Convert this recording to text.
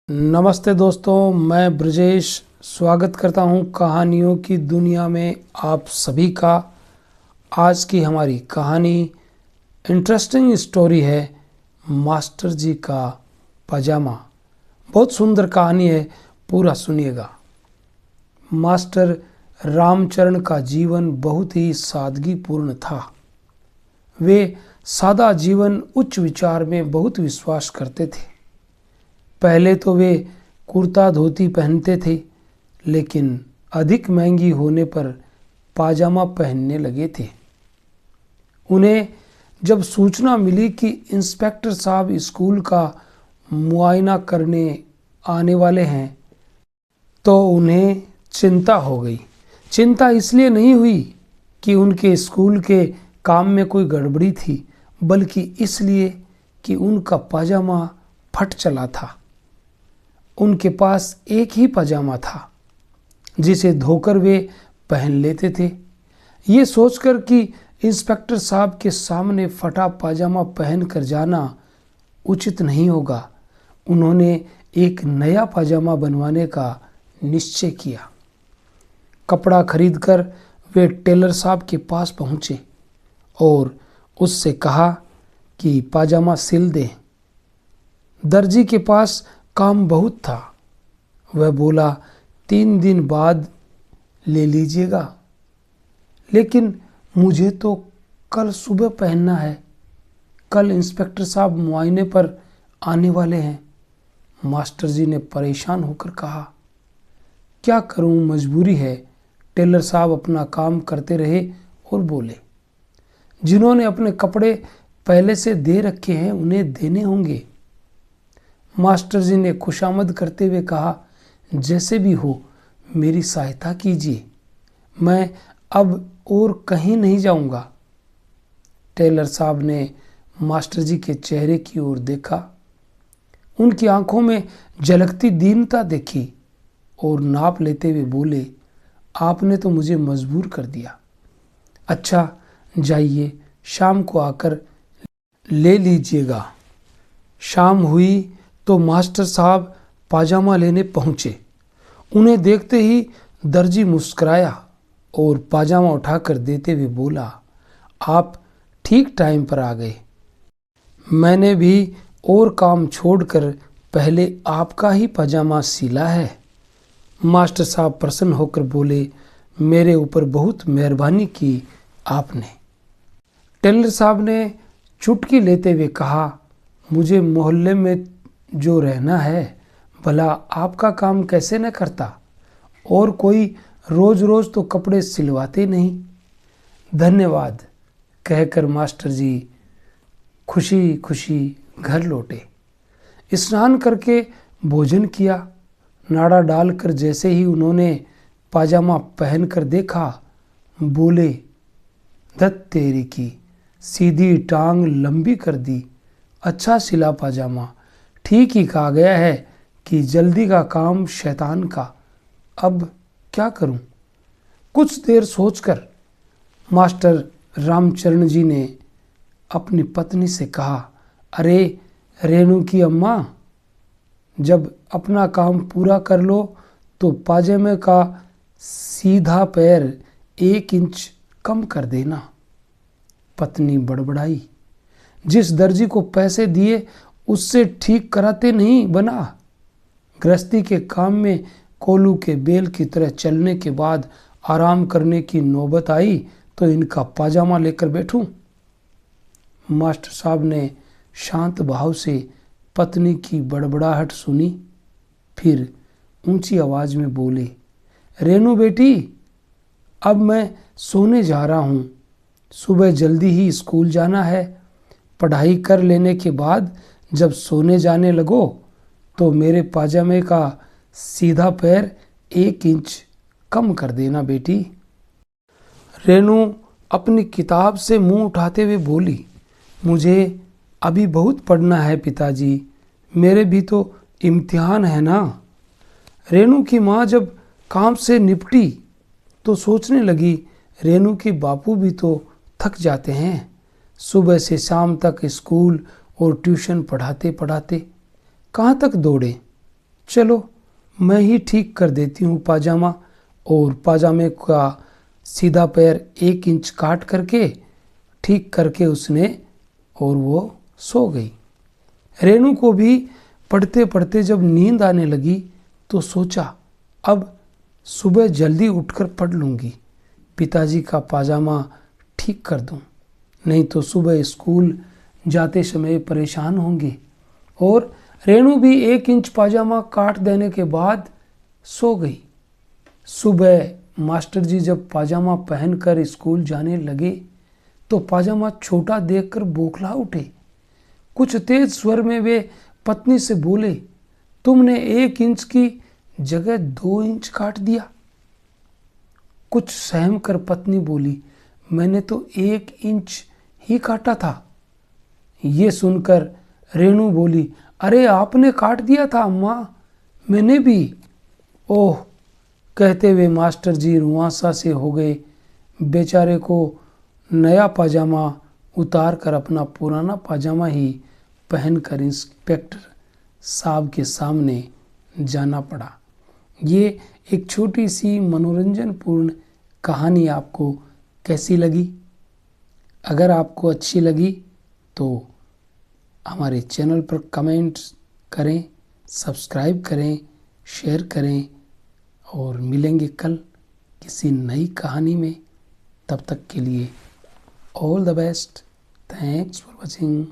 नमस्ते दोस्तों, मैं ब्रजेश स्वागत करता हूं कहानियों की दुनिया में आप सभी का। आज की हमारी कहानी इंटरेस्टिंग स्टोरी है मास्टर जी का पजामा। बहुत सुंदर कहानी है, पूरा सुनिएगा। मास्टर रामचरण का जीवन बहुत ही सादगीपूर्ण था। वे सादा जीवन उच्च विचार में बहुत विश्वास करते थे। पहले तो वे कुर्ता धोती पहनते थे, लेकिन अधिक महंगी होने पर पाजामा पहनने लगे थे। उन्हें जब सूचना मिली कि इंस्पेक्टर साहब स्कूल का मुआयना करने आने वाले हैं, तो उन्हें चिंता हो गई। चिंता इसलिए नहीं हुई कि उनके स्कूल के काम में कोई गड़बड़ी थी, बल्कि इसलिए कि उनका पाजामा फट चला था। उनके पास एक ही पजामा था जिसे धोकर वे पहन लेते थे। ये सोचकर कि इंस्पेक्टर साहब के सामने फटा पाजामा पहन कर जाना उचित नहीं होगा, उन्होंने एक नया पाजामा बनवाने का निश्चय किया। कपड़ा खरीदकर वे टेलर साहब के पास पहुंचे और उससे कहा कि पाजामा सिल दें। दर्जी के पास काम बहुत था। वह बोला, 3 दिन बाद ले लीजिएगा। लेकिन मुझे तो कल सुबह पहनना है। कल इंस्पेक्टर साहब मुआयने पर आने वाले हैं। मास्टर जी ने परेशान होकर कहा। क्या करूं, मजबूरी है। टेलर साहब अपना काम करते रहे और बोले, जिन्होंने अपने कपड़े पहले से दे रखे हैं उन्हें देने होंगे। मास्टर जी ने खुशामद करते हुए कहा, जैसे भी हो मेरी सहायता कीजिए, मैं अब और कहीं नहीं जाऊंगा। टेलर साहब ने मास्टर जी के चेहरे की ओर देखा। उनकी आंखों में झलकती दीनता देखी और नाप लेते हुए बोले, आपने तो मुझे मजबूर कर दिया। अच्छा जाइए, शाम को आकर ले लीजिएगा। शाम हुई तो मास्टर साहब पाजामा लेने पहुंचे। उन्हें देखते ही दर्जी मुस्कुराया और पाजामा उठाकर देते हुए बोला, आप ठीक टाइम पर आ गए। मैंने भी और काम छोड़कर पहले आपका ही पाजामा सिला है। मास्टर साहब प्रसन्न होकर बोले, मेरे ऊपर बहुत मेहरबानी की आपने। टेलर साहब ने चुटकी लेते हुए कहा, मुझे मोहल्ले में जो रहना है, भला आपका काम कैसे न करता। और कोई रोज रोज तो कपड़े सिलवाते नहीं। धन्यवाद कहकर मास्टर जी खुशी खुशी घर लौटे। स्नान करके भोजन किया। नाड़ा डालकर जैसे ही उन्होंने पाजामा पहनकर देखा, बोले, धत तेरी की, सीधी टांग लंबी कर दी। अच्छा सिला पाजामा। ठीक ही कहा गया है कि जल्दी का काम शैतान का। अब क्या करूं? कुछ देर सोचकर मास्टर रामचरण जी ने अपनी पत्नी से कहा, अरे रेणु की अम्मा, जब अपना काम पूरा कर लो तो पाजामे का सीधा पैर 1 इंच कम कर देना। पत्नी बड़बड़ाई, जिस दर्जी को पैसे दिए उससे ठीक कराते नहीं बना। गृहस्थी के काम में कोलू के बेल की तरह चलने के बाद आराम करने की नौबत आई तो इनका पाजामा लेकर बैठूं। मास्टर साहब ने शांत भाव से पत्नी की बड़बड़ाहट सुनी, फिर ऊंची आवाज में बोले, रेणु बेटी, अब मैं सोने जा रहा हूं। सुबह जल्दी ही स्कूल जाना है। पढ़ाई कर लेने के बाद जब सोने जाने लगो तो मेरे पाजामे का सीधा पैर 1 इंच कम कर देना बेटी। रेणु अपनी किताब से मुंह उठाते हुए बोली, मुझे अभी बहुत पढ़ना है पिताजी, मेरे भी तो इम्तिहान है ना। रेणु की माँ जब काम से निपटी तो सोचने लगी, रेणु के बापू भी तो थक जाते हैं। सुबह से शाम तक स्कूल और ट्यूशन पढ़ाते पढ़ाते कहाँ तक दौड़े। चलो मैं ही ठीक कर देती हूँ पाजामा। और पाजामे का सीधा पैर 1 इंच काट करके ठीक करके उसने, और वो सो गई। रेणु को भी पढ़ते पढ़ते जब नींद आने लगी तो सोचा, अब सुबह जल्दी उठकर पढ़ लूँगी, पिताजी का पाजामा ठीक कर दूँ, नहीं तो सुबह स्कूल जाते समय परेशान होंगे। और रेणु भी 1 इंच पाजामा काट देने के बाद सो गई। सुबह मास्टर जी जब पाजामा पहनकर स्कूल जाने लगे तो पाजामा छोटा देखकर बौखला उठे। कुछ तेज स्वर में वे पत्नी से बोले, तुमने 1 इंच की जगह 2 इंच काट दिया। कुछ सहम कर पत्नी बोली, मैंने तो 1 इंच ही काटा था। ये सुनकर रेणु बोली, अरे आपने काट दिया था अम्मा, मैंने भी। ओह, कहते हुए मास्टर जी रुआंसा से हो गए। बेचारे को नया पाजामा उतार कर अपना पुराना पाजामा ही पहनकर इंस्पेक्टर साहब के सामने जाना पड़ा। ये एक छोटी सी मनोरंजनपूर्ण कहानी आपको कैसी लगी? अगर आपको अच्छी लगी तो हमारे चैनल पर कमेंट करें, सब्सक्राइब करें, शेयर करें, और मिलेंगे कल किसी नई कहानी में। तब तक के लिए all the best. Thanks for watching.